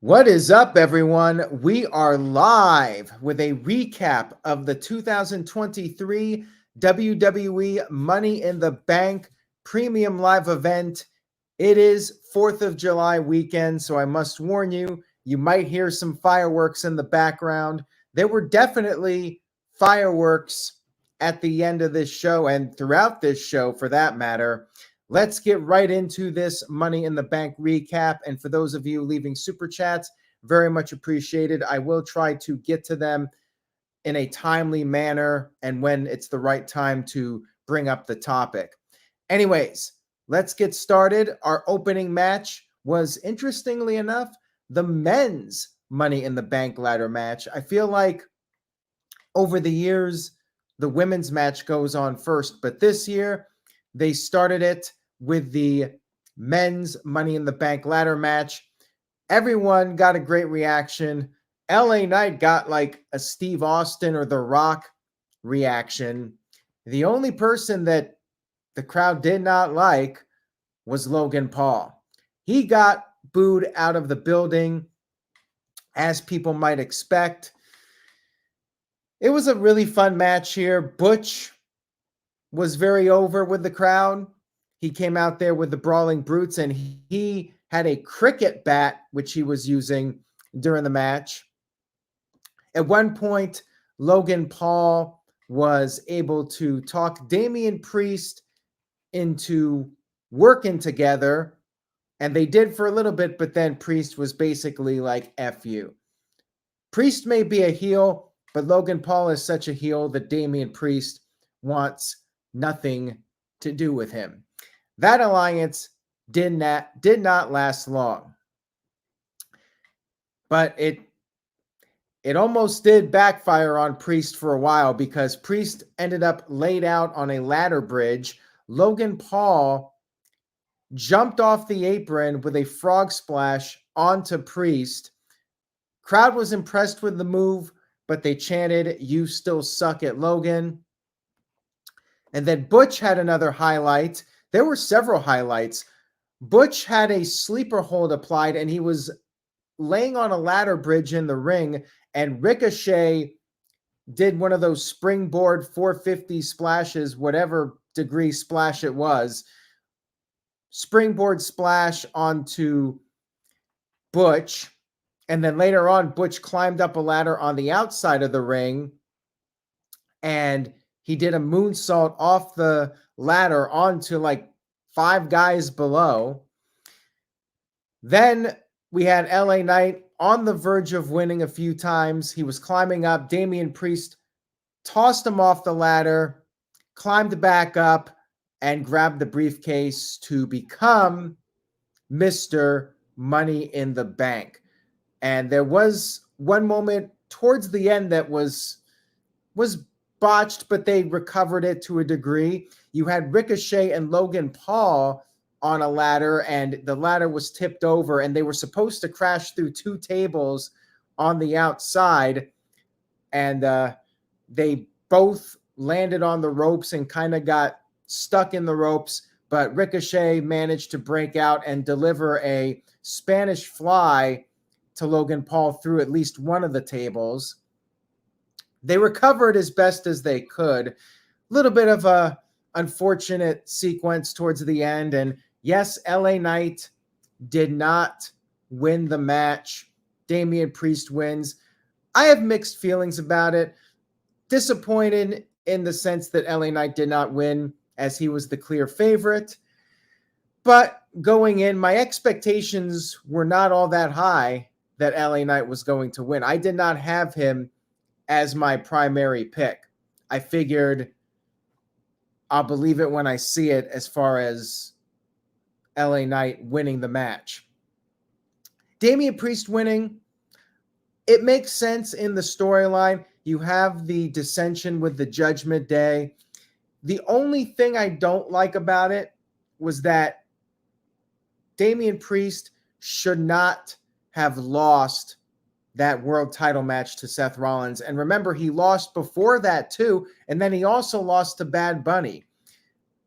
What is up, everyone? We are live with a recap of the 2023 WWE Money in the Bank Premium Live event. It is 4th of July weekend, so I must warn you, you might hear some fireworks in the background. There were definitely fireworks at the end of this show and throughout this show, for that matter. Let's get right into this Money in the Bank recap. And for those of you leaving super chats, very much appreciated. I will try to get to them in a timely manner and when it's the right time to bring up the topic. Anyways, let's get started. Our opening match was, interestingly enough, the men's Money in the Bank ladder match. I feel like over the years, the women's match goes on first, but this year they started it with the men's Money in the Bank ladder match. Everyone got a great reaction. LA Knight got like a Steve Austin or The Rock reaction. The only person that the crowd did not like was Logan Paul. He got booed out of the building, as people might expect. It was a really fun match here. Butch was very over with the crowd. He came out there with the Brawling Brutes, and he had a cricket bat, which he was using during the match. At one point, Logan Paul was able to talk Damian Priest into working together, and they did for a little bit, but then Priest was basically like, F you. Priest may be a heel, but Logan Paul is such a heel that Damian Priest wants nothing to do with him. That alliance did not last long. But it almost did backfire on Priest for a while, because Priest ended up laid out on a ladder bridge. Logan Paul jumped off the apron with a frog splash onto Priest. Crowd was impressed with the move, but they chanted, "You still suck at Logan." And then Butch had another highlight. There were several highlights. Butch had a sleeper hold applied, and he was laying on a ladder bridge in the ring, and Ricochet did one of those springboard 450 splashes, whatever degree splash it was. Springboard splash onto Butch. And then later on, Butch climbed up a ladder on the outside of the ring, and he did a moonsault off the ladder onto like 5 guys below. Then we had LA Knight on the verge of winning a few times. He was climbing up. Damian Priest tossed him off the ladder, climbed back up, and grabbed the briefcase to become Mr. Money in the Bank. And there was one moment towards the end that was botched, but they recovered it to a degree. You had Ricochet and Logan Paul on a ladder, and the ladder was tipped over, and they were supposed to crash through 2 tables on the outside, and they both landed on the ropes and kind of got stuck in the ropes, but Ricochet managed to break out and deliver a Spanish fly to Logan Paul through at least one of the tables. They recovered as best as they could. A little bit of a unfortunate sequence towards the end. And yes, LA Knight did not win the match. Damian Priest wins. I have mixed feelings about it. Disappointed in the sense that LA Knight did not win, as he was the clear favorite. But going in, my expectations were not all that high that LA Knight was going to win. I did not have him as my primary pick. I figured I'll believe it when I see it, as far as LA Knight winning the match. Damian Priest winning, it makes sense in the storyline. You have the dissension with the Judgment Day. The only thing I don't like about it was that Damian Priest should not have lost that world title match to Seth Rollins. And remember, he lost before that too, and then he also lost to Bad Bunny.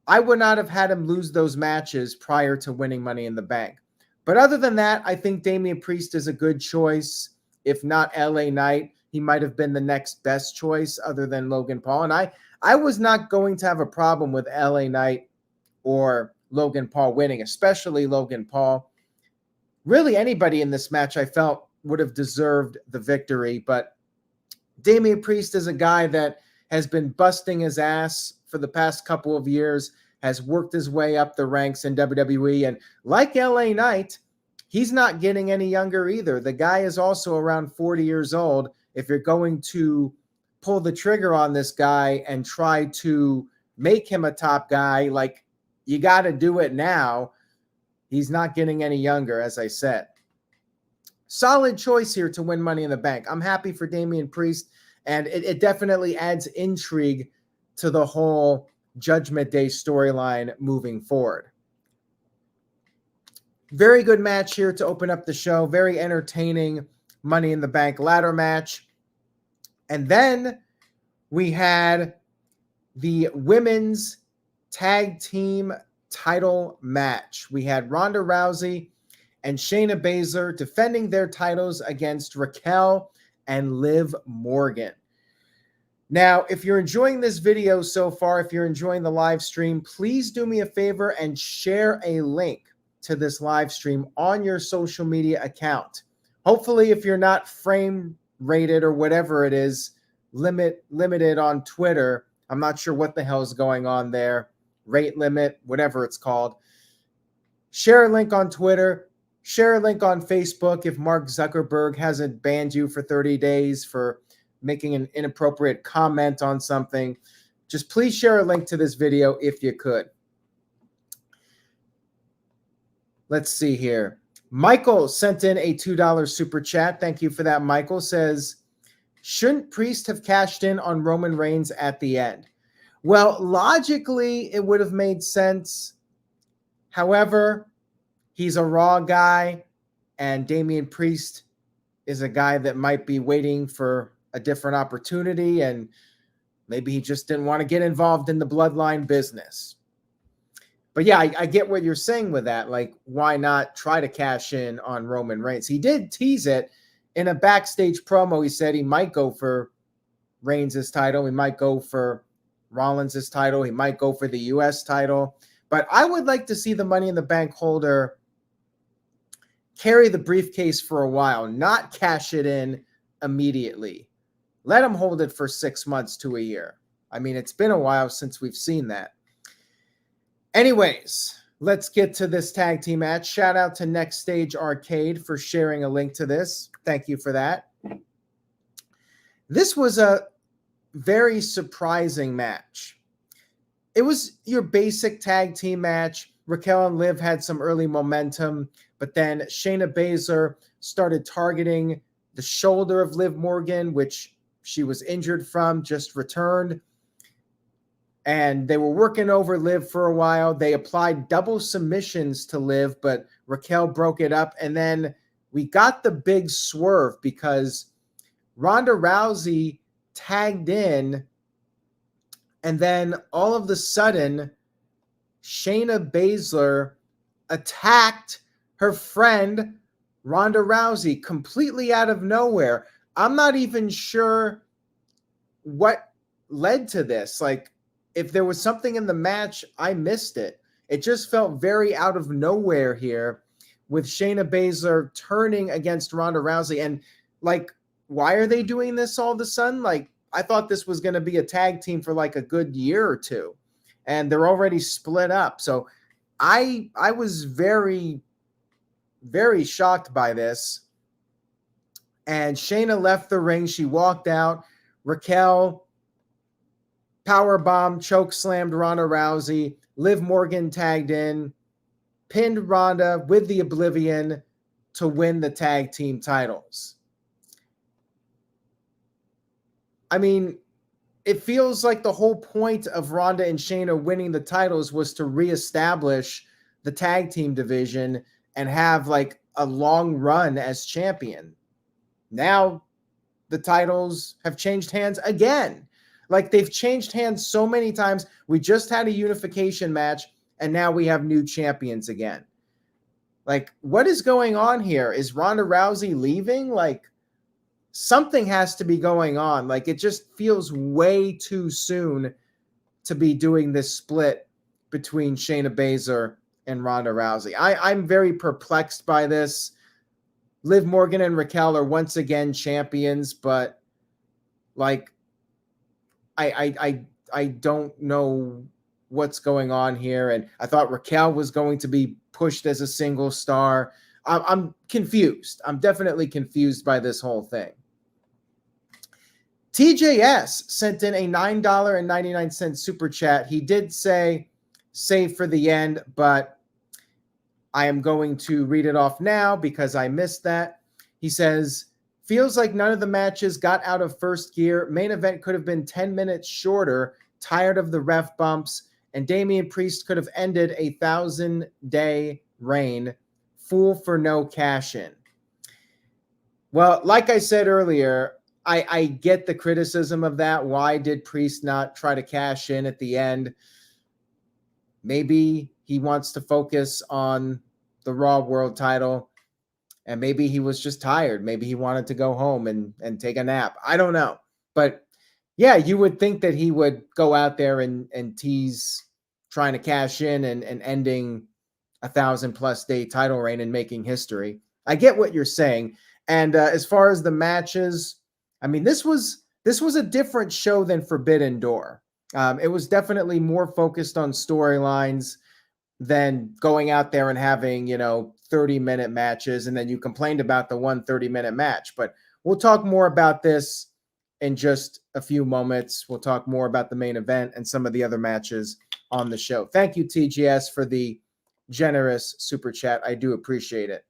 I would not have had him lose those matches prior to winning Money in the Bank. But other than that, I think Damian Priest is a good choice. If not LA Knight, he might have been the next best choice other than Logan Paul. And I was not going to have a problem with LA Knight or Logan Paul winning, especially Logan Paul. Really, anybody in this match I felt would have deserved the victory. But Damian Priest is a guy that has been busting his ass for the past couple of years, has worked his way up the ranks in WWE. And like LA Knight, he's not getting any younger either. The guy is also around 40 years old. If you're going to pull the trigger on this guy and try to make him a top guy, like, you got to do it now. He's not getting any younger, as I said. Solid choice here to win Money in the Bank. I'm happy for Damian Priest, and it definitely adds intrigue to the whole Judgment Day storyline moving forward. Very good match here to open up the show. Very entertaining Money in the Bank ladder match. And then we had the women's tag team title match. We had Ronda Rousey and Shayna Baszler defending their titles against Raquel and Liv Morgan. Now, if you're enjoying this video so far, if you're enjoying the live stream, please do me a favor and share a link to this live stream on your social media account. Hopefully, if you're not frame rated or whatever it is, limited on Twitter, I'm not sure what the hell is going on there, rate limit, whatever it's called. Share a link on Twitter, share a link on Facebook if Mark Zuckerberg hasn't banned you for 30 days for making an inappropriate comment on something. Just please share a link to this video if you could. Let's see here. Michael sent in a $2 super chat. Thank you for that, Michael. Says, shouldn't Priest have cashed in on Roman Reigns at the end? Well, logically, it would have made sense. However, he's a Raw guy, and Damian Priest is a guy that might be waiting for a different opportunity, and maybe he just didn't want to get involved in the bloodline business. But yeah, I get what you're saying with that. Like, why not try to cash in on Roman Reigns? He did tease it in a backstage promo. He said he might go for Reigns' title. He might go for Rollins' title. He might go for the U.S. title. But I would like to see the Money in the Bank holder carry the briefcase for a while, not cash it in immediately. Let him hold it for 6 months to a year. I mean, it's been a while since we've seen that. Anyways, let's get to this tag team match. Shout out to Next Stage Arcade for sharing a link to this. Thank you for that. This was a very surprising match. It was your basic tag team match. Raquel and Liv had some early momentum, but then Shayna Baszler started targeting the shoulder of Liv Morgan, which she was injured from, just returned. And they were working over Liv for a while. They applied double submissions to Liv, but Raquel broke it up. And then we got the big swerve because Ronda Rousey tagged in, and then all of a sudden, Shayna Baszler attacked her friend Ronda Rousey completely out of nowhere. I'm not even sure what led to this. Like, if there was something in the match, I missed it. It just felt very out of nowhere here with Shayna Baszler turning against Ronda Rousey. And, like, why are they doing this all of a sudden? Like, I thought this was going to be a tag team for like a good year or two, and they're already split up. So I was very, very shocked by this. And Shayna left the ring. She walked out. Raquel powerbomb, choke slammed Ronda Rousey. Liv Morgan tagged in, pinned Ronda with the Oblivion to win the tag team titles. I mean, it feels like the whole point of Ronda and Shayna winning the titles was to reestablish the tag team division and have like a long run as champion. Now the titles have changed hands again. Like, they've changed hands so many times. We just had a unification match, and now we have new champions again. Like, what is going on here? Is Ronda Rousey leaving? Like, something has to be going on. Like, it just feels way too soon to be doing this split between Shayna Baszler and Ronda Rousey. I'm very perplexed by this. Liv Morgan and Raquel are once again champions, but like, I don't know what's going on here. And I thought Raquel was going to be pushed as a single star. I'm confused. I'm definitely confused by this whole thing. TJS sent in a $9.99 super chat. He did say save for the end, but I am going to read it off now because I missed that. He says, feels like none of the matches got out of first gear. Main event could have been 10 minutes shorter, tired of the ref bumps, and Damian Priest could have ended a 1,000-day reign. Fool for no cash in. Well, like I said earlier, I get the criticism of that. Why did Priest not try to cash in at the end? Maybe he wants to focus on the Raw World title, and maybe he was just tired. Maybe he wanted to go home and take a nap. I don't know. But yeah, you would think that he would go out there and tease trying to cash in and ending a 1,000+ day title reign and making history. I get what you're saying. And as far as the matches, I mean, this was a different show than Forbidden Door. It was definitely more focused on storylines than going out there and having, 30-minute matches. And then you complained about the 1 30-minute match. But we'll talk more about this in just a few moments. We'll talk more about the main event and some of the other matches on the show. Thank you, TGS, for the generous super chat. I do appreciate it.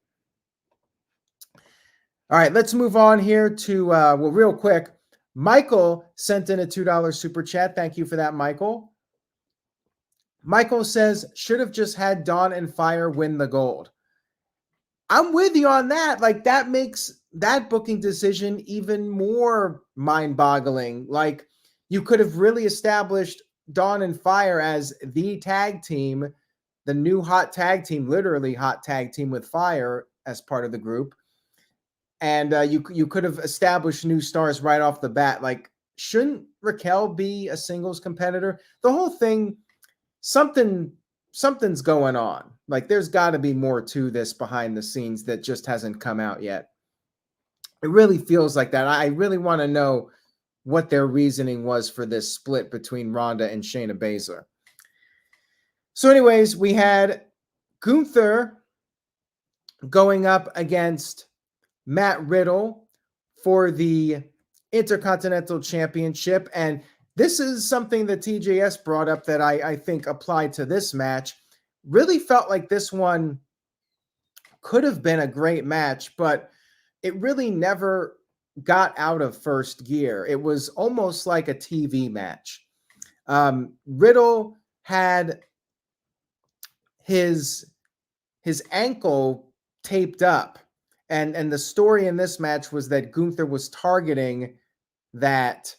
All right, let's move on here to, real quick, Michael sent in a $2 super chat. Thank you for that, Michael. Michael says, should have just had Dawn and Fire win the gold. I'm with you on that. Like, that makes that booking decision even more mind-boggling. Like, you could have really established Dawn and Fire as the tag team, the new hot tag team, literally hot tag team with Fire as part of the group. And you could have established new stars right off the bat. Like, shouldn't Raquel be a singles competitor? The whole thing, something's going on. Like, there's got to be more to this behind the scenes that just hasn't come out yet. It really feels like that. I really want to know what their reasoning was for this split between Ronda and Shayna Baszler. So anyways, we had Gunther going up against Matt Riddle for the Intercontinental Championship. And this is something that TJS brought up that I think applied to this match. Really felt like this one could have been a great match, but it really never got out of first gear. It was almost like a TV match. Riddle had his ankle taped up. And the story in this match was that Gunther was targeting that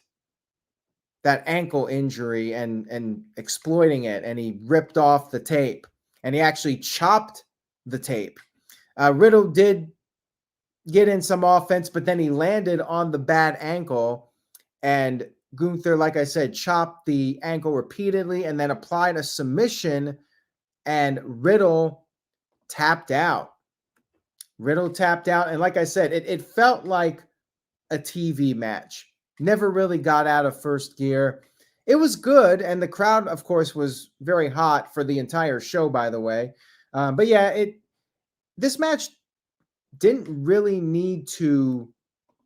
ankle injury and exploiting it, and he ripped off the tape, and he actually chopped the tape. Riddle did get in some offense, but then he landed on the bad ankle, and Gunther, like I said, chopped the ankle repeatedly and then applied a submission, and Riddle tapped out. And like I said, it felt like a TV match. Never really got out of first gear. It was good, and the crowd, of course, was very hot for the entire show, by the way. But yeah, this match didn't really need to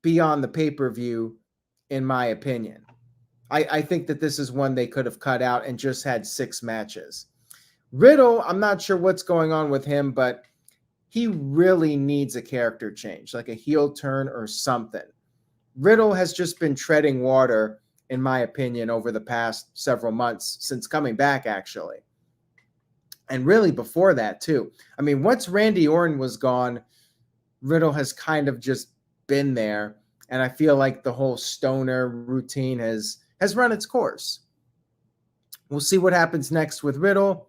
be on the pay-per-view, in my opinion. I think that this is one they could have cut out and just had 6 matches. Riddle, I'm not sure what's going on with him, but he really needs a character change, like a heel turn or something. Riddle has just been treading water, in my opinion, over the past several months since coming back, actually. And really before that, too. I mean, once Randy Orton was gone, Riddle has kind of just been there. And I feel like the whole stoner routine has run its course. We'll see what happens next with Riddle.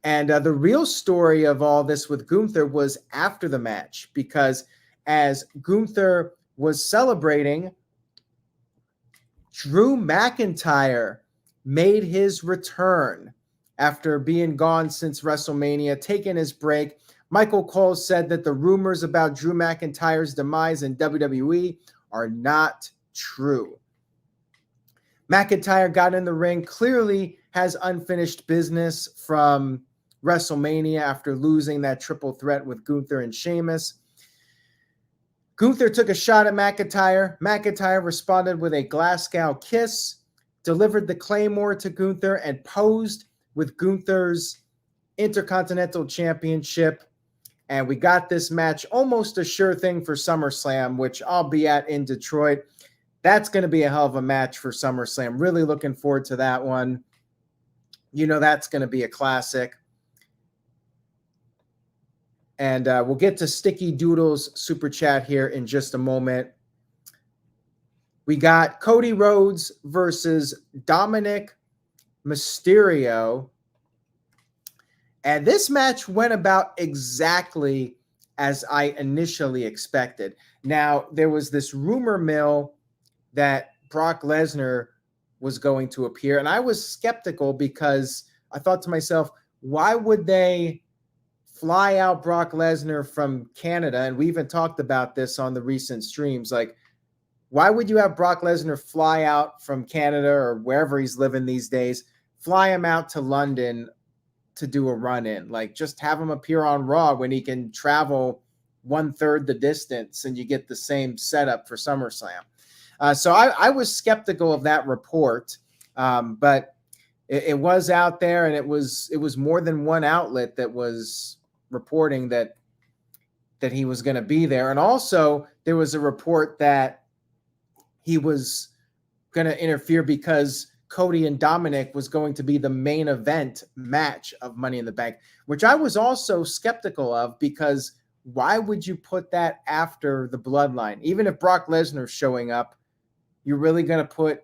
And the real story of all this with Gunther was after the match, because as Gunther was celebrating, Drew McIntyre made his return after being gone since WrestleMania, taking his break. Michael Cole said that the rumors about Drew McIntyre's demise in WWE are not true. McIntyre got in the ring, clearly has unfinished business from WrestleMania after losing that triple threat with Gunther and Sheamus. Gunther took a shot at McIntyre. McIntyre responded with a Glasgow kiss, delivered the Claymore to Gunther, and posed with Gunther's Intercontinental Championship. And we got this match almost a sure thing for SummerSlam, which I'll be at in Detroit. That's going to be a hell of a match for SummerSlam. Really looking forward to that one. You know, that's going to be a classic. And we'll get to Sticky Doodle's super chat here in just a moment. We got Cody Rhodes versus Dominik Mysterio. And this match went about exactly as I initially expected. Now, there was this rumor mill that Brock Lesnar was going to appear. And I was skeptical because I thought to myself, why would they fly out Brock Lesnar from Canada? And we even talked about this on the recent streams. Like, why would you have Brock Lesnar fly out from Canada or wherever he's living these days, fly him out to London to do a run-in? Like, just have him appear on Raw when he can travel 1/3 the distance and you get the same setup for SummerSlam. So I was skeptical of that report, but it was out there, and it was more than one outlet that was reporting that he was going to be there. And also there was a report that he was going to interfere because Cody and Dominic was going to be the main event match of Money in the Bank, which I was also skeptical of, because why would you put that after the Bloodline? Even if Brock Lesnar's showing up, you're really going to put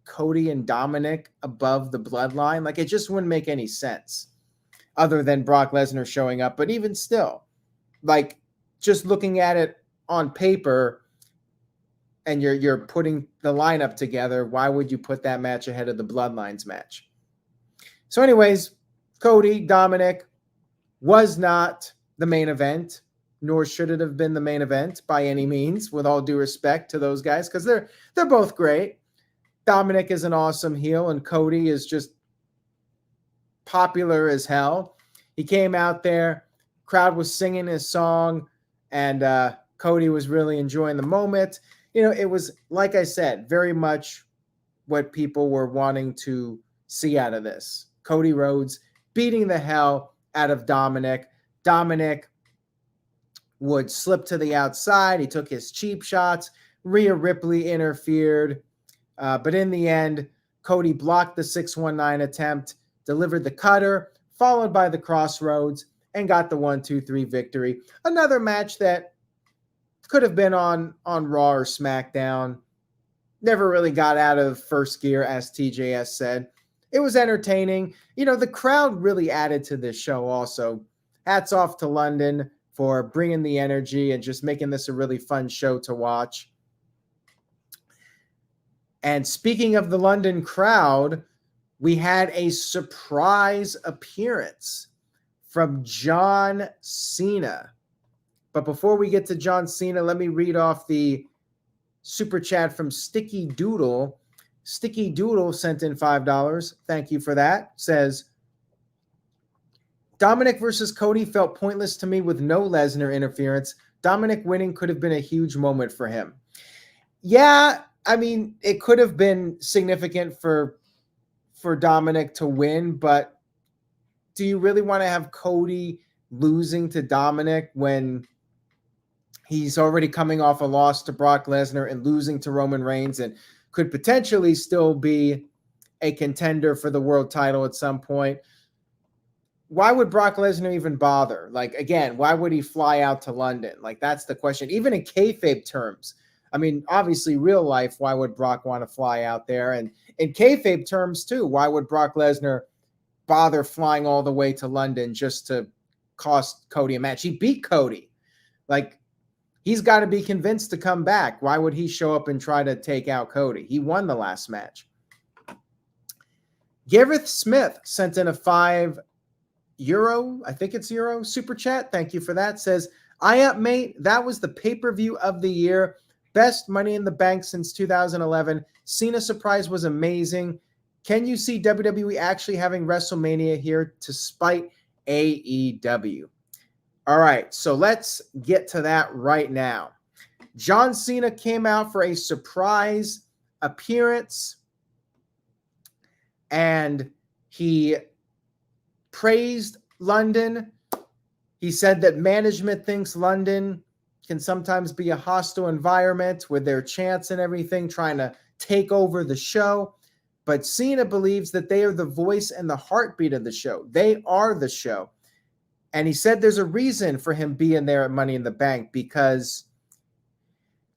Cody and Dominic above the Bloodline? Like, it just wouldn't make any sense other than Brock Lesnar showing up. But even still, like, just looking at it on paper and you're putting the lineup together, why would you put that match ahead of the Bloodlines match? So anyways, Cody, Dominic was not the main event, nor should it have been the main event by any means, with all due respect to those guys, because they're both great. Dominic is an awesome heel, and Cody is just popular as hell. He came out there, crowd was singing his song, and Cody was really enjoying the moment. You know, it was, like I said, very much what people were wanting to see out of this. Cody Rhodes beating the hell out of Dominic. Dominic would slip to the outside. He took his cheap shots. Rhea Ripley interfered. But in the end, Cody blocked the 619 attempt, delivered the cutter, followed by the crossroads, and got the 1-2-3 victory. Another match that could have been on Raw or SmackDown. Never really got out of first gear, as TJS said. It was entertaining. You know, the crowd really added to this show also. Hats off to London for bringing the energy and just making this a really fun show to watch. And speaking of the London crowd, we had a surprise appearance from John Cena. But before we get to John Cena, let me read off the super chat from Sticky Doodle. Sticky Doodle sent in $5. Thank you for that. Says, Dominic versus Cody felt pointless to me with no Lesnar interference. Dominic winning could have been a huge moment for him. Yeah, I mean, it could have been significant for Dominic to win, but do you really want to have Cody losing to Dominic when he's already coming off a loss to Brock Lesnar and losing to Roman Reigns and could potentially still be a contender for the world title at some point? Why would Brock Lesnar even bother? Like, again, why would he fly out to London? Like, that's the question. Even in kayfabe terms, I mean, obviously real life, why would Brock want to fly out there? And in kayfabe terms too, why would Brock Lesnar bother flying all the way to London just to cost Cody a match? He beat Cody. Like, he's got to be convinced to come back. Why would he show up and try to take out Cody? He won the last match. Gareth Smith sent in a €5, I think it's euro, super chat. Thank you for that. Says, up, mate. That was the pay-per-view of the year. Best Money in the Bank since 2011. Cena surprise was amazing. Can you see WWE actually having WrestleMania here to spite AEW? All right, so let's get to that right now. John Cena came out for a surprise appearance, and he praised London. He said that management thinks London can sometimes be a hostile environment with their chants and everything, trying to take over the show. But Cena believes that they are the voice and the heartbeat of the show. They are the show. And he said there's a reason for him being there at Money in the Bank, because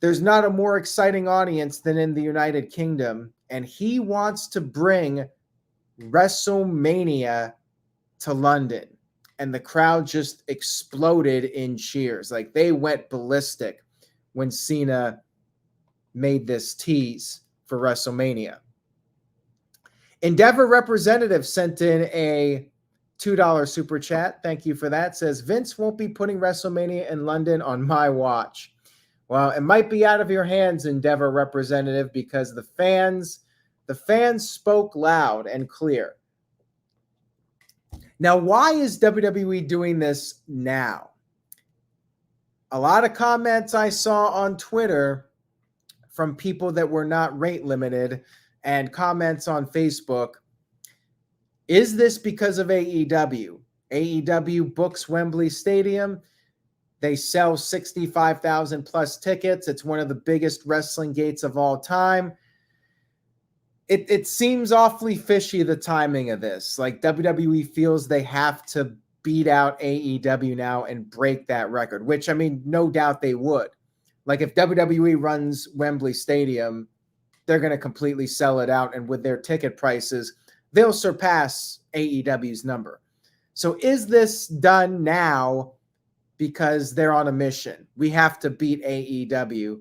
there's not a more exciting audience than in the United Kingdom. And he wants to bring WrestleMania to London. And the crowd just exploded in cheers. Like, they went ballistic when Cena made this tease for WrestleMania. Endeavor representative sent in a $2 super chat. Thank you for that. Says, Vince won't be putting WrestleMania in London on my watch. Well, it might be out of your hands, Endeavor representative, because the fans spoke loud and clear. Now, why is WWE doing this now? A lot of comments I saw on Twitter from people that were not rate limited and comments on Facebook. Is this because of AEW? AEW books Wembley Stadium. They sell 65,000 plus tickets. It's one of the biggest wrestling gates of all time. It seems awfully fishy, the timing of this. Like, WWE feels they have to beat out AEW now and break that record, which, I mean, no doubt they would. Like, if WWE runs Wembley Stadium, they're going to completely sell it out. And with their ticket prices, they'll surpass AEW's number. So is this done now because they're on a mission? We have to beat AEW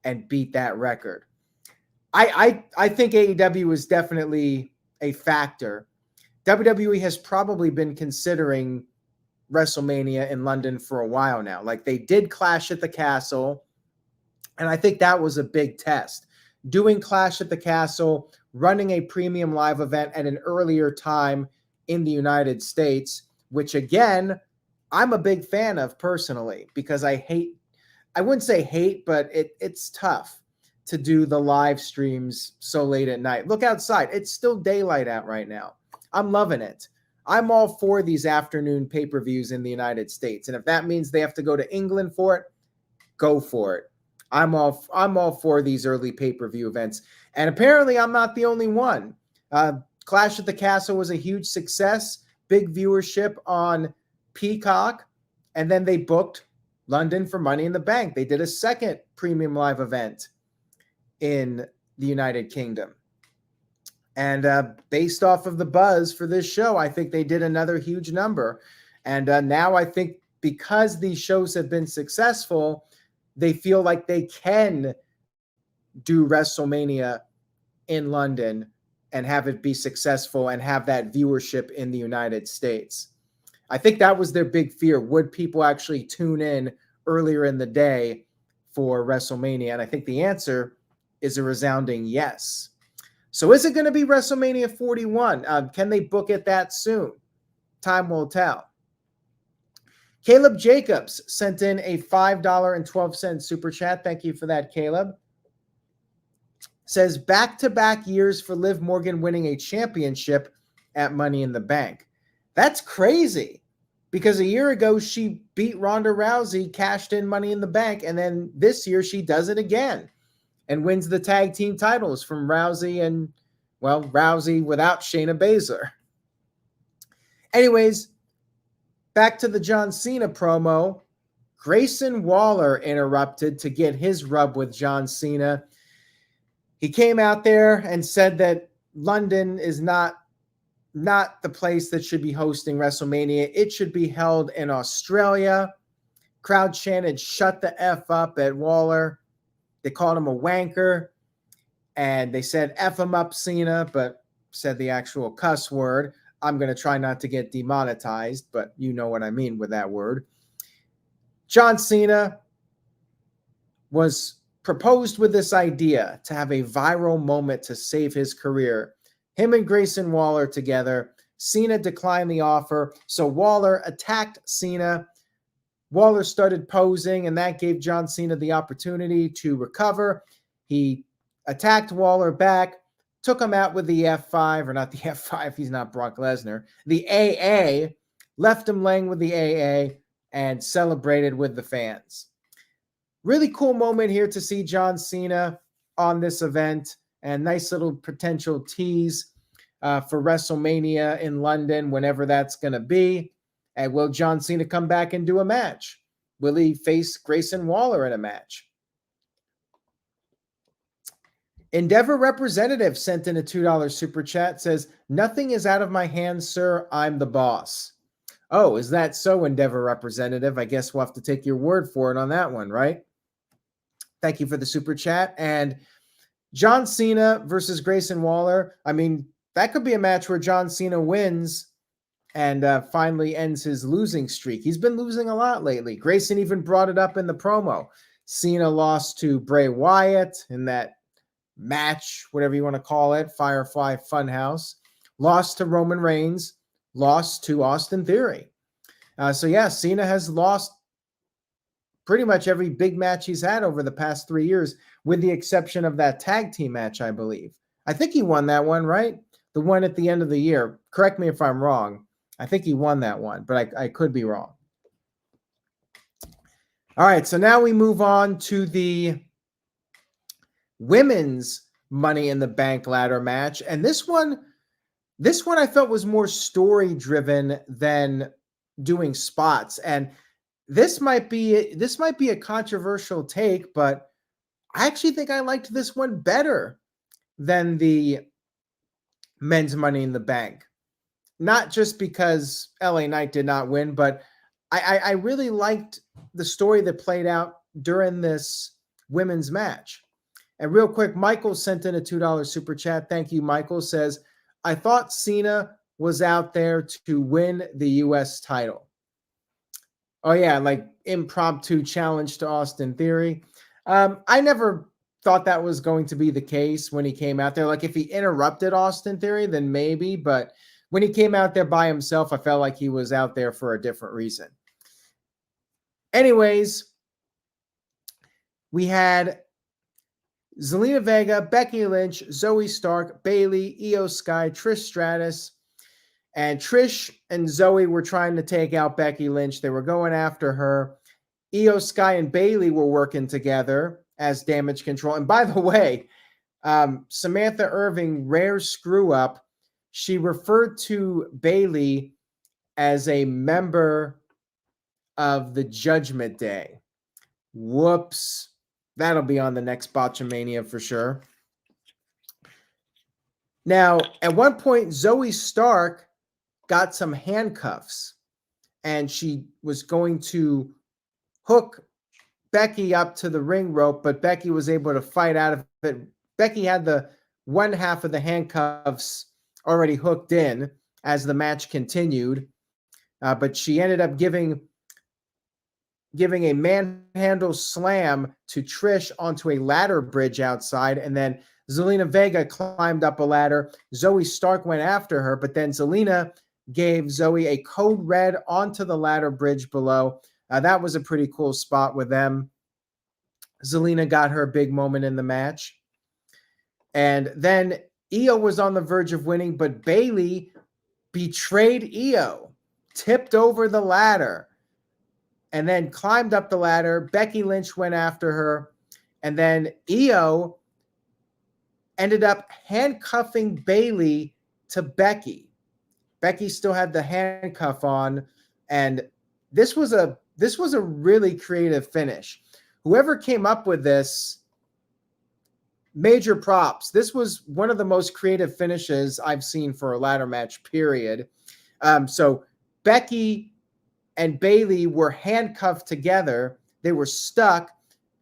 and beat that record. I think AEW is definitely a factor. WWE has probably been considering WrestleMania in London for a while now. Like, they did Clash at the Castle, and I think that was a big test. Doing Clash at the Castle, running a premium live event at an earlier time in the United States, which, again, I'm a big fan of personally, because I wouldn't say hate, but it's tough to do the live streams so late at night. Look outside. It's still daylight out right now. I'm loving it. I'm all for these afternoon pay-per-views in the United States. And if that means they have to go to England for it, go for it. I'm all for these early pay-per-view events. And apparently I'm not the only one. Clash at the Castle was a huge success, big viewership on Peacock. And then they booked London for Money in the Bank. They did a second premium live event in the United Kingdom. And based off of the buzz for this show, I think they did another huge number. And now I think because these shows have been successful, they feel like they can do WrestleMania in London and have it be successful and have that viewership in the United States. I think that was their big fear. Would people actually tune in earlier in the day for WrestleMania? And I think the answer is a resounding yes. So is it going to be WrestleMania 41? Can they book it that soon? Time will tell. Caleb Jacobs sent in a $5.12 super chat. Thank you for that, Caleb. Says, back-to-back years for Liv Morgan winning a championship at Money in the Bank. That's crazy, because a year ago she beat Ronda Rousey, cashed in Money in the Bank, and then this year she does it again and wins the tag team titles from Rousey and, well, Rousey without Shayna Baszler. Anyways, back to the John Cena promo. Grayson Waller interrupted to get his rub with John Cena. He came out there and said that London is not not the place that should be hosting WrestleMania. It should be held in Australia. Crowd chanted, "Shut the F up" at Waller. They called him a wanker. And they said, "F him up, Cena," but said the actual cuss word. I'm going to try not to get demonetized, but you know what I mean with that word. John Cena was proposed with this idea to have a viral moment to save his career. Him and Grayson Waller together. Cena declined the offer, so Waller attacked Cena. Waller started posing, and that gave John Cena the opportunity to recover. He attacked Waller back, took him out with the F5, or not the F5, he's not Brock Lesnar, the AA, left him laying with the AA, and celebrated with the fans. Really cool moment here to see John Cena on this event, and nice little potential tease for WrestleMania in London, whenever that's going to be. And will John Cena come back and do a match? Will he face Grayson Waller in a match? Endeavor representative sent in a $2 super chat, says, "Nothing is out of my hands, sir. I'm the boss." Oh, is that so, Endeavor representative? I guess we'll have to take your word for it on that one, right? Thank you for the super chat. And John Cena versus Grayson Waller. I mean, that could be a match where John Cena wins and finally ends his losing streak. He's been losing a lot lately. Grayson even brought it up in the promo. Cena lost to Bray Wyatt in that match, whatever you want to call it, Firefly Funhouse, lost to Roman Reigns, lost to Austin Theory. So yeah, Cena has lost pretty much every big match he's had over the past 3 years, with the exception of that tag team match, I believe. I think he won that one, right? The one at the end of the year. Correct me if I'm wrong. I think he won that one, but I could be wrong. All right, so now we move on to the women's Money in the Bank ladder match. And this one I felt was more story driven than doing spots. And this might be a controversial take, but I actually think I liked this one better than the men's Money in the Bank. Not just because LA Knight did not win, but I really liked the story that played out during this women's match. And real quick, Michael sent in a $2 super chat. Thank you, Michael. Says, "I thought Cena was out there to win the U.S. title." Oh, yeah, like impromptu challenge to Austin Theory. I never thought that was going to be the case when he came out there. Like, if he interrupted Austin Theory, then maybe. But when he came out there by himself, I felt like he was out there for a different reason. Anyways, we had Zelina Vega, Becky Lynch, Zoe Stark, Bayley, Io Sky, Trish Stratus. And Trish and Zoe were trying to take out Becky Lynch. They were going after her. Io Sky and Bayley were working together as Damage Control. And by the way, Samantha Irving, rare screw up. She referred to Bayley as a member of the Judgment Day. Whoops. That'll be on the next Botchamania for sure. Now, at one point, Zoe Stark got some handcuffs, and she was going to hook Becky up to the ring rope, but Becky was able to fight out of it. Becky had the one half of the handcuffs already hooked in as the match continued, but she ended up giving a manhandle slam to Trish onto a ladder bridge outside, and then Zelina Vega climbed up a ladder. Zoe Stark went after her, but then Zelina gave Zoe a code red onto the ladder bridge below. That was a pretty cool spot with them. Zelina got her big moment in the match. And then Io was on the verge of winning, but Bayley betrayed Io, tipped over the ladder, and then climbed up the ladder. Becky Lynch went after her, and then Io ended up handcuffing Bayley to Becky. Becky still had the handcuff on, and this was a really creative finish. Whoever came up with this major props. This was one of the most creative finishes I've seen for a ladder match, period. So Becky and Bayley were handcuffed together. They were stuck,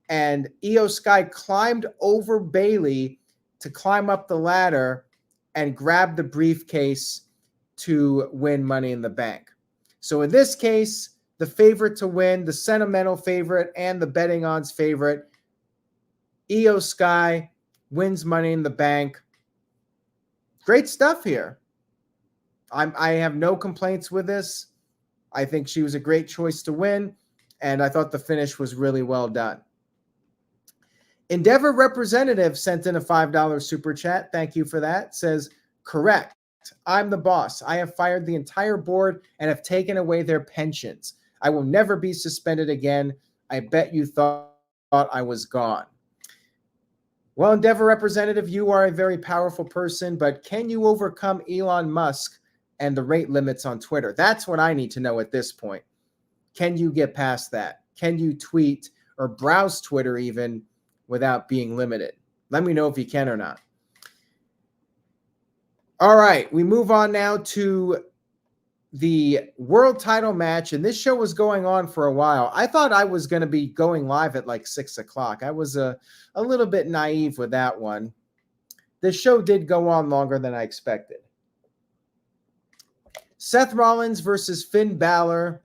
and Io Sky climbed over Bayley to climb up the ladder and grab the briefcase to win Money in the Bank. So in this case, the favorite to win, the sentimental favorite and the betting odds favorite, Io Sky wins Money in the Bank. Great stuff here. I have no complaints with this. I think she was a great choice to win, and I thought the finish was really well done. Endeavor representative sent in a $5 super chat. Thank you for that. Says, correct. I'm the boss. I have fired the entire board and have taken away their pensions. I will never be suspended again. I bet you thought I was gone. Well, Endeavor representative, you are a very powerful person, but can you overcome Elon Musk and the rate limits on Twitter? That's what I need to know at this point. Can you get past that? Can you tweet or browse Twitter even without being limited? Let me know if you can or not. All right, we move on now to the world title match, and this show was going on for a while. I thought I was going to be going live at like 6 o'clock. I was a little bit naive with that one. This show did go on longer than I expected. Seth Rollins versus Finn Bálor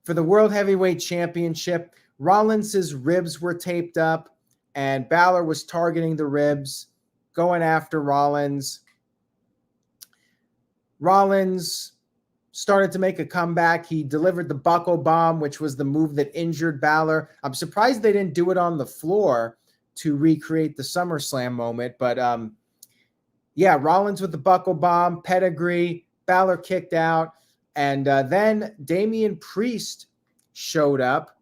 for the World Heavyweight Championship. Rollins' ribs were taped up, and Bálor was targeting the ribs, going after Rollins. Rollins started to make a comeback. He delivered the buckle bomb, which was the move that injured Bálor. I'm surprised they didn't do it on the floor to recreate the SummerSlam moment. But, yeah, Rollins with the buckle bomb, pedigree, Bálor kicked out. And then Damian Priest showed up.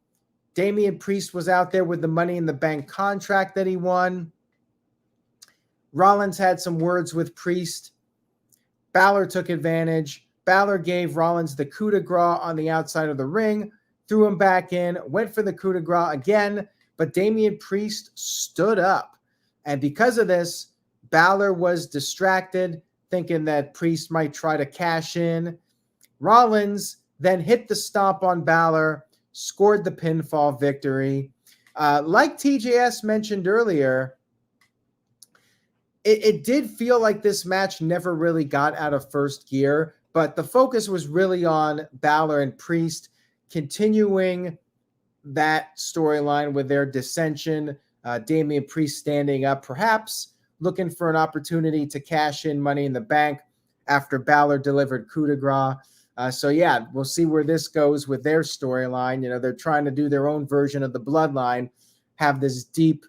Damian Priest was out there with the Money in the Bank contract that he won. Rollins had some words with Priest. Bálor took advantage. Bálor gave Rollins the coup de grace on the outside of the ring, threw him back in, went for the coup de grace again, but Damian Priest stood up. And because of this, Bálor was distracted, thinking that Priest might try to cash in. Rollins then hit the stomp on Bálor, scored the pinfall victory. Like TJS mentioned earlier, it did feel like this match never really got out of first gear, but the focus was really on Bálor and Priest continuing that storyline with their dissension. Damian Priest standing up, perhaps looking for an opportunity to cash in Money in the Bank after Bálor delivered coup de grace. So yeah, we'll see where this goes with their storyline. You know, they're trying to do their own version of the Bloodline, have this deep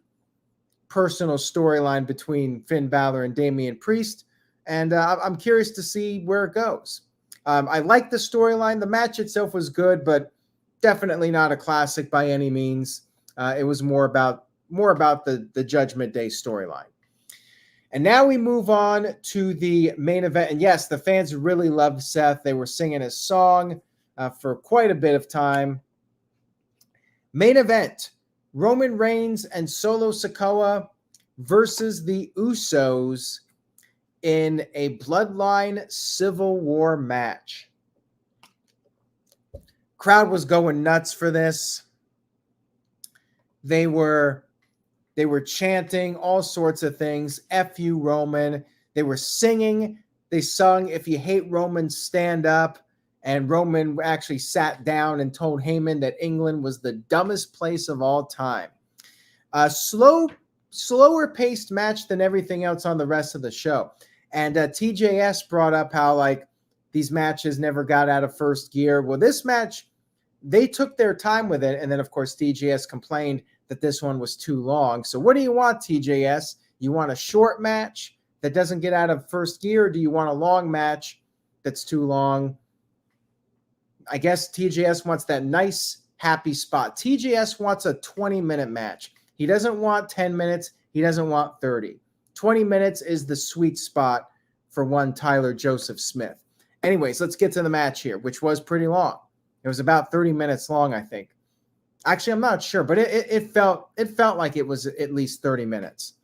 personal storyline between Finn Bálor and Damian Priest, and I'm curious to see where it goes. I like the storyline. The match itself was good, but definitely not a classic by any means. It was more about the Judgment Day storyline. And now we move on to the main event. And yes, the fans really loved Seth. They were singing his song for quite a bit of time. Main event: Roman Reigns and Solo Sikoa versus the Usos in a Bloodline Civil War match. Crowd was going nuts for this. They were chanting all sorts of things. F you, Roman. They were singing. They sung, "If you hate Roman, stand up." And Roman actually sat down and told Heyman that England was the dumbest place of all time. A slower paced match than everything else on the rest of the show. And TJS brought up how like these matches never got out of first gear. Well, this match, they took their time with it. And then, of course, TJS complained that this one was too long. So what do you want, TJS? You want a short match that doesn't get out of first gear? Or do you want a long match that's too long? I guess TJS wants that nice, happy spot. TJS wants a 20-minute match. He doesn't want 10 minutes. He doesn't want 30. 20 minutes is the sweet spot for one Tyler Joseph Smith. Anyways, let's get to the match here, which was pretty long. It was about 30 minutes long, I think. Actually, I'm not sure, but it felt like it was at least 30 minutes.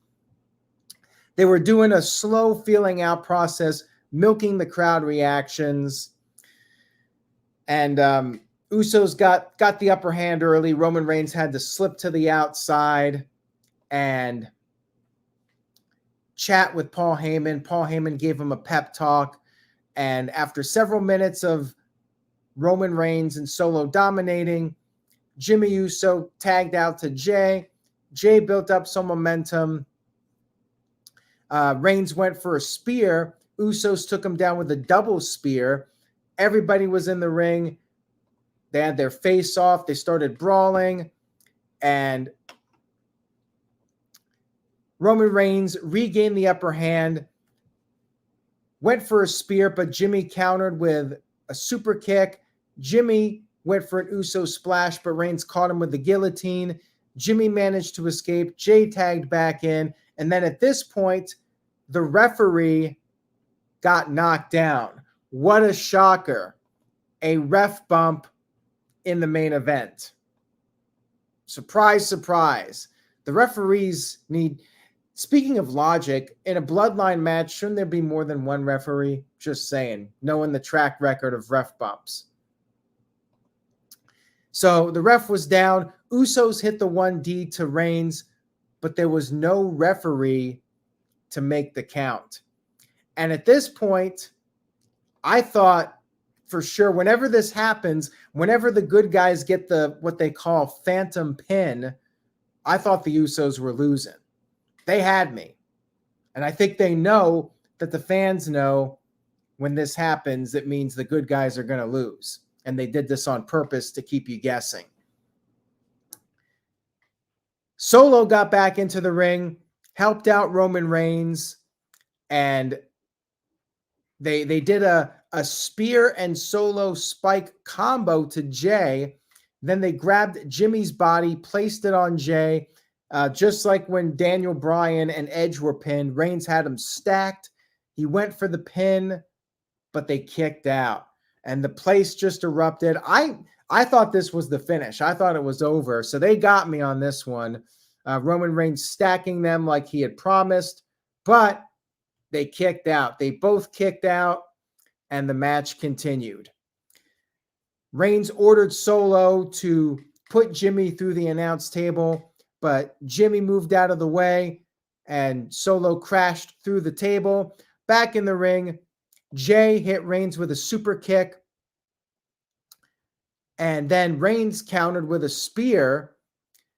They were doing a slow feeling out process, milking the crowd reactions. And Usos got the upper hand early. Roman Reigns had to slip to the outside and chat with Paul Heyman. Paul Heyman gave him a pep talk. And after several minutes of Roman Reigns and Solo dominating, Jimmy Uso tagged out to Jay. Jay built up some momentum. Reigns went for a spear. Usos took him down with a double spear. Everybody was in the ring. They had their face off. They started brawling. And Roman Reigns regained the upper hand, went for a spear, but Jimmy countered with a super kick. Jimmy went for an Uso splash, but Reigns caught him with the guillotine. Jimmy managed to escape. Jay tagged back in. And then at this point, the referee got knocked down. What a shocker. A ref bump in the main event. Surprise, surprise. The referees need... Speaking of logic, in a bloodline match, shouldn't there be more than one referee? Just saying, knowing the track record of ref bumps. So the ref was down. Usos hit the 1D to Reigns, but there was no referee to make the count. And at this point, I thought for sure whenever this happens, whenever the good guys get the what they call phantom pin, I thought the Usos were losing. They had me. And I think they know that the fans know when this happens, it means the good guys are going to lose. And they did this on purpose to keep you guessing. Solo got back into the ring, helped out Roman Reigns, and they did a spear and Solo spike combo to Jay. Then they grabbed Jimmy's body, placed it on Jay. Just like when Daniel Bryan and Edge were pinned, Reigns had him stacked. He went for the pin, but they kicked out. And the place just erupted. I thought this was the finish. I thought it was over. So they got me on this one. Roman Reigns stacking them like he had promised, but they kicked out. They both kicked out, and the match continued. Reigns ordered Solo to put Jimmy through the announce table, but Jimmy moved out of the way, and Solo crashed through the table. Back in the ring, Jay hit Reigns with a super kick, and then Reigns countered with a spear.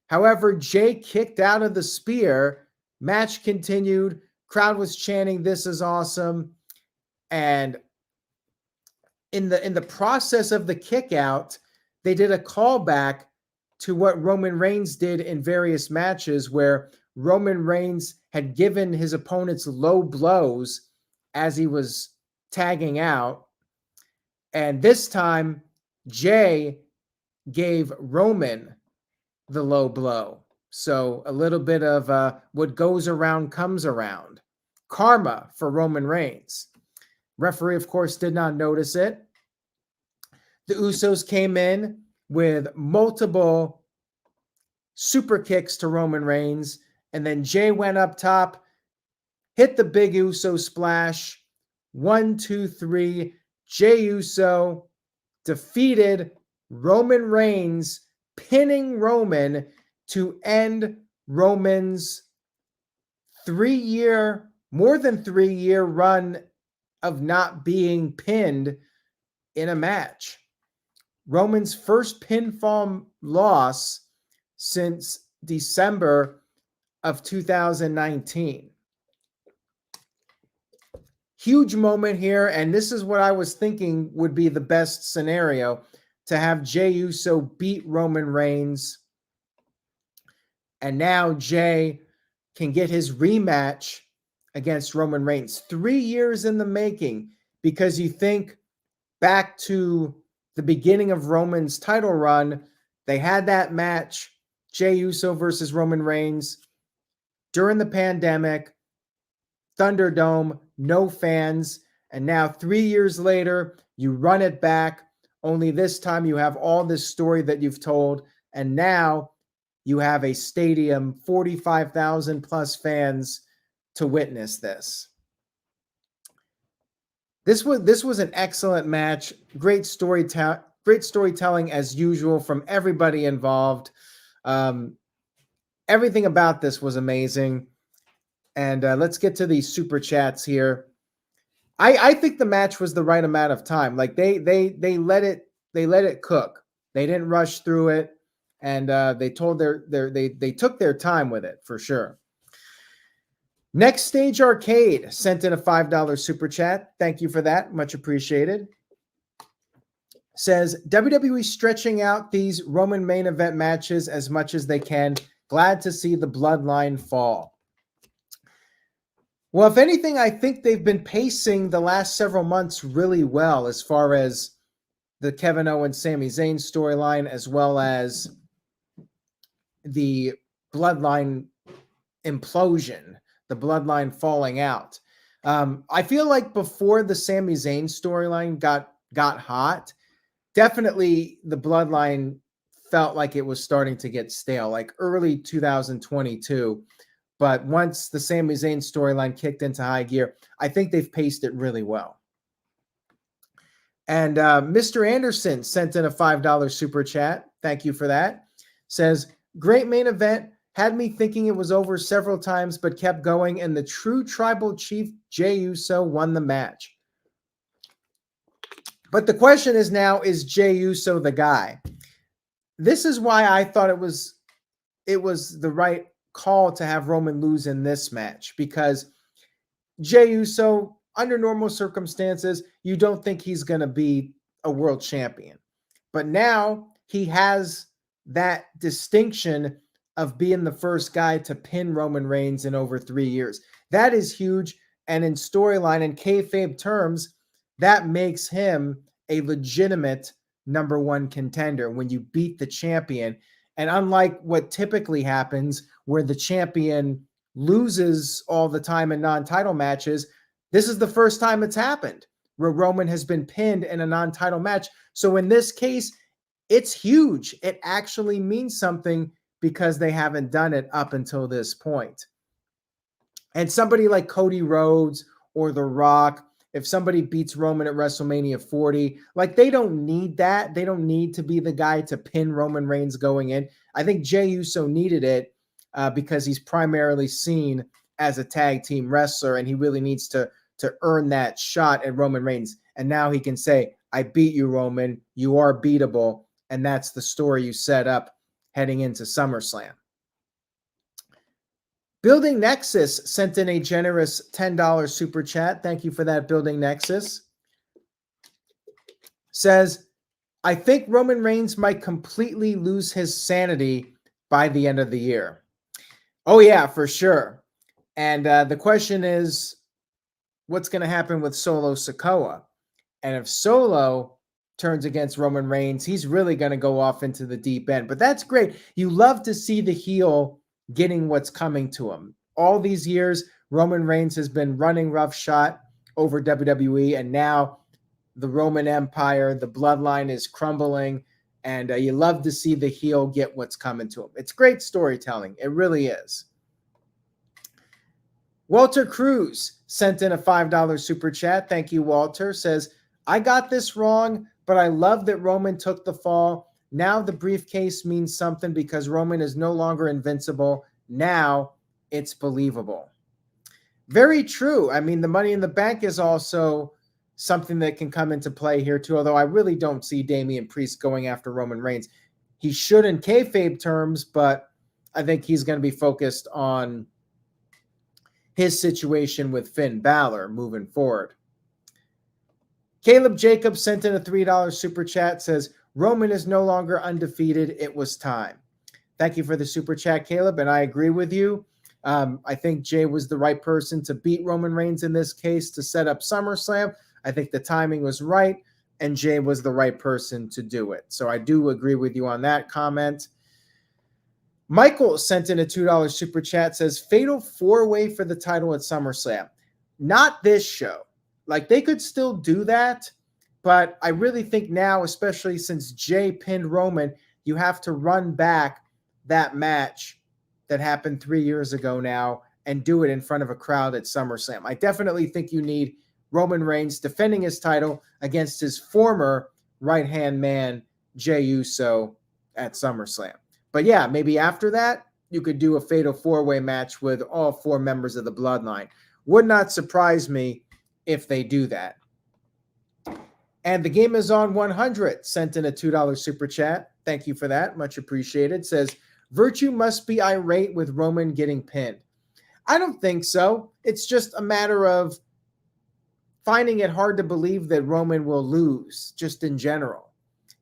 However, Jay kicked out of the spear. Match continued. Crowd was chanting, "This is awesome." And in the process of the kick out, they did a callback to what Roman Reigns did in various matches where Roman Reigns had given his opponents low blows as he was tagging out. And this time, Jay gave Roman the low blow. So a little bit of what goes around comes around. Karma for Roman Reigns. Referee, of course, did not notice it. The Usos came in with multiple super kicks to Roman Reigns. And then Jay went up top, hit the big Uso splash. 1, 2, 3. Jay Uso defeated Roman Reigns, pinning Roman to end Roman's more than 3-year run of not being pinned in a match. Roman's first pinfall loss since December of 2019. Huge moment here, and this is what I was thinking would be the best scenario, to have Jey Uso beat Roman Reigns, and now Jey can get his rematch against Roman Reigns. 3 years in the making, because you think back to the beginning of Roman's title run, they had that match, Jey Uso versus Roman Reigns, during the pandemic, Thunderdome, no fans, and now 3 years later, you run it back, only this time you have all this story that you've told And now you have a stadium, 45,000 plus fans to witness this. This was an excellent match. Great storytelling as usual from everybody involved. Everything about this was amazing. And let's get to these super chats here. I think the match was the right amount of time. Like they let it cook. They didn't rush through it, and they took their time with it for sure. Next Stage Arcade sent in a $5 super chat. Thank you for that. Much appreciated. Says, WWE stretching out these Roman main event matches as much as they can. Glad to see the Bloodline fall. Well, if anything, I think they've been pacing the last several months really well as far as the Kevin Owens, Sami Zayn storyline, as well as the Bloodline implosion, the Bloodline falling out. I feel like before the Sami Zayn storyline got hot, definitely the Bloodline felt like it was starting to get stale, like early 2022. But once the Sami Zayn storyline kicked into high gear, I think they've paced it really well. And Mr. Anderson sent in a $5 super chat. Thank you for that. Says, great main event. Had me thinking it was over several times, but kept going, and the true tribal chief, Jey Uso, won the match. But the question is now, is Jey Uso the guy? This is why I thought it was the right call to have Roman lose in this match, because Jey Uso, under normal circumstances, you don't think he's going to be a world champion. But now he has that distinction of being the first guy to pin Roman Reigns in over 3 years. That is huge. And in storyline and kayfabe terms, that makes him a legitimate number one contender when you beat the champion. And unlike what typically happens, where the champion loses all the time in non-title matches, this is the first time it's happened where Roman has been pinned in a non-title match. So in this case, it's huge. It actually means something because they haven't done it up until this point. And somebody like Cody Rhodes or The Rock, if somebody beats Roman at WrestleMania 40, like they don't need that. They don't need to be the guy to pin Roman Reigns going in. I think Jey Uso needed it because he's primarily seen as a tag team wrestler, and he really needs to earn that shot at Roman Reigns. And now he can say, I beat you, Roman. You are beatable. And that's the story you set up heading into SummerSlam. Building Nexus sent in a generous $10 super chat. Thank you for that, Building Nexus. Says, I think Roman Reigns might completely lose his sanity by the end of the year. Oh, yeah, for sure. And the question is, what's going to happen with Solo Sikoa? And if Solo turns against Roman Reigns, he's really going to go off into the deep end. But that's great. You love to see the heel getting what's coming to him. All these years, Roman Reigns has been running roughshod over WWE, and now the Roman Empire, the bloodline is crumbling, and you love to see the heel get what's coming to him. It's great storytelling. It really is. Walter Cruz sent in a $5 super chat. Thank you, Walter. Says, I got this wrong, but I love that Roman took the fall. Now the briefcase means something because Roman is no longer invincible. Now it's believable. Very true. I mean, the Money in the Bank is also something that can come into play here too, although I really don't see Damian Priest going after Roman Reigns. He should in kayfabe terms, but I think he's going to be focused on his situation with Finn Bálor moving forward. Caleb Jacobs sent in a $3 super chat, says, Roman is no longer undefeated. It was time. Thank you for the super chat, Caleb, and I agree with you. I think Jey was the right person to beat Roman Reigns in this case to set up SummerSlam. I think the timing was right, and Jey was the right person to do it. So I do agree with you on that comment. Michael sent in a $2 super chat, says, Fatal 4-way for the title at SummerSlam. Not this show. Like, they could still do that, but I really think now, especially since Jey pinned Roman, you have to run back that match that happened 3 years ago now and do it in front of a crowd at SummerSlam. I definitely think you need Roman Reigns defending his title against his former right-hand man, Jey Uso, at SummerSlam. But yeah, maybe after that, you could do a fatal four-way match with all 4 members of the Bloodline. Would not surprise me if they do that. And the Game is on 100 sent in a $2 super chat. Thank you for that. Much appreciated. Says, Virtue must be irate with Roman getting pinned. I don't think so. It's just a matter of finding it hard to believe that Roman will lose, just in general.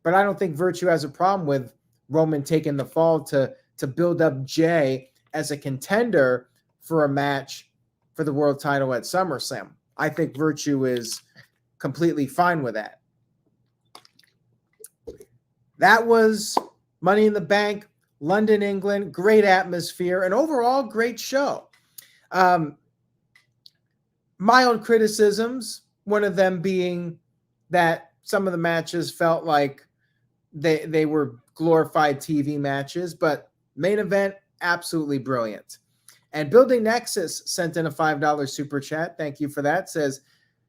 But I don't think Virtue has a problem with Roman taking the fall to build up Jey as a contender for a match for the world title at SummerSlam. I think Virtue is completely fine with that. That was Money in the Bank, London, England. Great atmosphere, and overall great show. My own criticisms, one of them being that some of the matches felt like they were glorified TV matches, but main event, absolutely brilliant. And Building Nexus sent in a $5 super chat. Thank you for that. Says,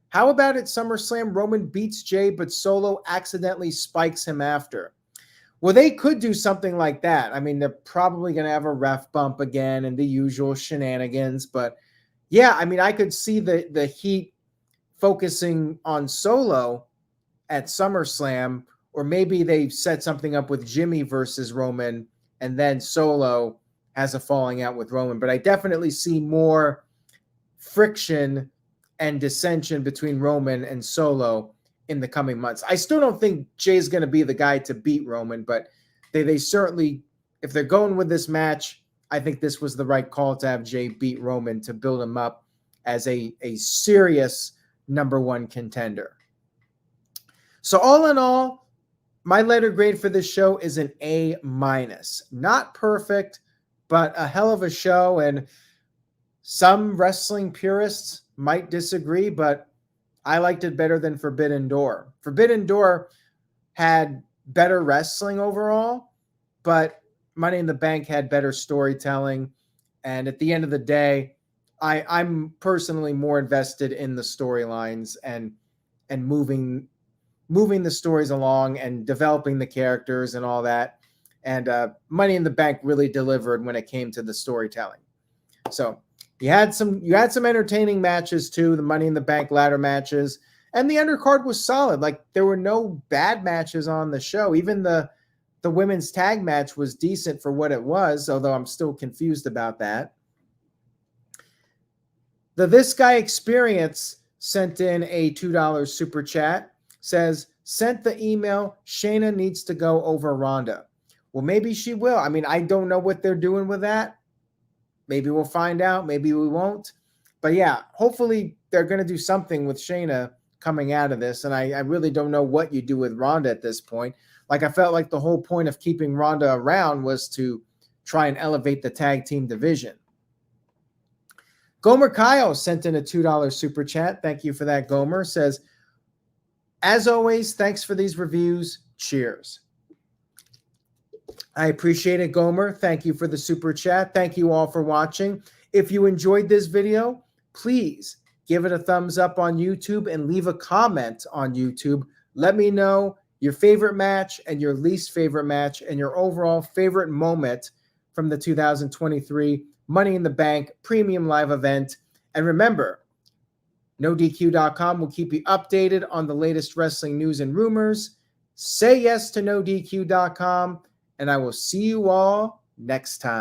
how about at SummerSlam, Roman beats Jey, but Solo accidentally spikes him after? Well, they could do something like that. I mean, they're probably going to have a ref bump again and the usual shenanigans. But yeah, I mean, I could see the heat focusing on Solo at SummerSlam, or maybe they set something up with Jimmy versus Roman, and then Solo has a falling out with Roman. But I definitely see more friction and dissension between Roman and Solo in the coming months. I still don't think Jay's going to be the guy to beat Roman, but they certainly, if they're going with this match, I think this was the right call to have Jay beat Roman to build him up as a serious number 1 contender. So all in all, my letter grade for this show is an A-. Not perfect, but a hell of a show, and some wrestling purists might disagree, but I liked it better than Forbidden Door. Forbidden Door had better wrestling overall, but Money in the Bank had better storytelling. And at the end of the day, I'm personally more invested in the storylines and moving the stories along and developing the characters and all that. And Money in the Bank really delivered when it came to the storytelling. So you had some entertaining matches too, the Money in the Bank ladder matches, and the undercard was solid. Like, there were no bad matches on the show. Even the women's tag match was decent for what it was, although I'm still confused about that. The This Guy Experience sent in a $2 super chat. Says, sent the email, Shayna needs to go over Ronda. Well, maybe she will. I mean, I don't know what they're doing with that. Maybe we'll find out. Maybe we won't. But yeah, hopefully they're going to do something with Shayna coming out of this. And I really don't know what you do with Ronda at this point. Like, I felt like the whole point of keeping Ronda around was to try and elevate the tag team division. Gomer Kyle sent in a $2 super chat. Thank you for that, Gomer. Says, as always, thanks for these reviews. Cheers. I appreciate it, Gomer. Thank you for the super chat. Thank you all for watching. If you enjoyed this video, please give it a thumbs up on YouTube and leave a comment on YouTube. Let me know your favorite match and your least favorite match and your overall favorite moment from the 2023 Money in the Bank Premium Live event. And remember, NoDQ.com will keep you updated on the latest wrestling news and rumors. Say yes to NoDQ.com, and I will see you all next time.